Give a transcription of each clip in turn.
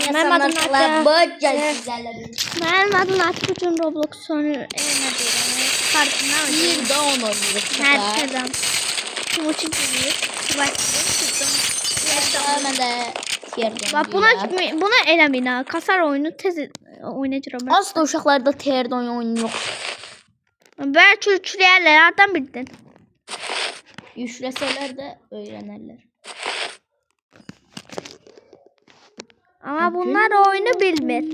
Mənim adım Atı bugün Roblox sonu kartından bir də onu oynayırıq. Hərçədən. Kumuçu gidiyor. Mən də Bak buna eləmin ha. Kasar oyunu tez oynayacağım. Asla uşaqlarda TR'də oyun yox. Belki üçləyərlər, hardan bildin? Yüşləsələr də öyrənərlər. Ama bunlar oyunu bilmir.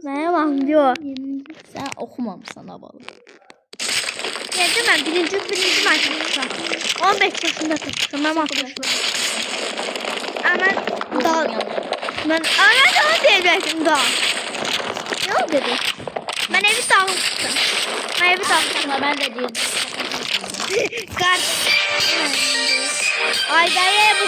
Mənim anlıyor. Sən oxumamısan havalı. Dedim ben birinci maçta 15 yaşında tuttum. Ben 60 yaşında. Ama ben onu diyecektim daha. Ne oldu dedi? Ben evi dağıttım. Ben evi dağıttım. Ben de dedim. Kart. Ay dayı bu.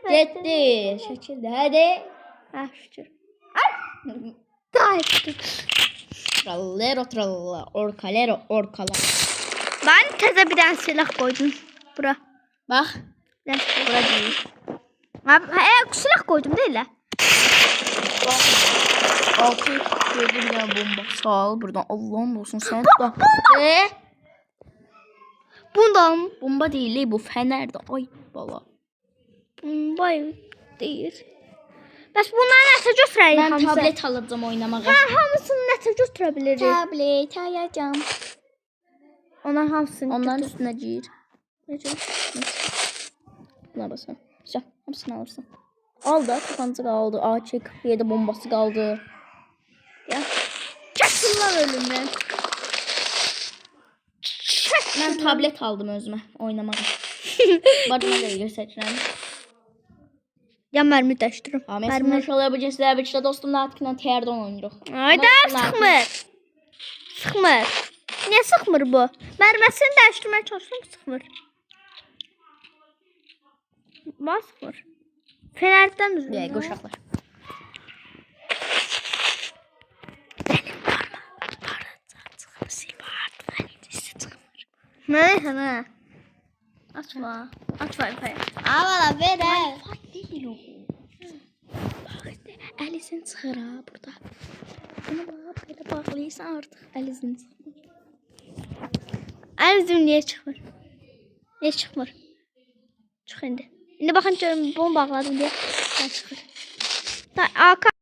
Getdi. Şəkildə. Hadi. Ha şükür. Daha ettim. Trallero, orkalero, orkala. Ben teze bir tane silah koydum. Bura. Bax. Bura değil. Silah koydum değil mi? Altı gördüm bir tane bomba. Sağ ol buradan. Allah'ım olsun sen. Bundan. Bomba değil bu fenerdi. Ay bala. Bomba değil. Bəs bunları nəsə götürərik Ben hamısı? tablet alacağım oynamağa. Hamısını nəsə götürə Tablet ayacağım. Onlar hamısını Onların götür. üstüne gir. Necə? Buna basın. Güzel. Hamısını alırsın. Al da kafanızı kaldı. AK 47 bombası kaldı. Ya. Çatırlar ölümü. Ben tablet aldım özüme oynamağa. Bana da göstereceğim. Ya mermi dəşdirim. Mermi şöyle bu cinsler bir dostumla artık TR'den oynuyoruz. Ayda sıxmır. Sıxmır. Niye sıxmır bu? Mərməsini dəşdirməyə çalışsam sıxmır. Bax sıxmır. Fenerdən düzgün. Ya qoşaqlar. Nə? Açma. Aç Wi-Fi. Avala ver. Wi-Fi değil o. Əlisin çıxır ha burada. Bunu bax belə bağlayırsan artıq əlisin çıxır. Əlim niyə çıxmır? Niyə çıxmır? Çıx indi. İndi baxın görüm bunu bağladım deyə çıxır. AK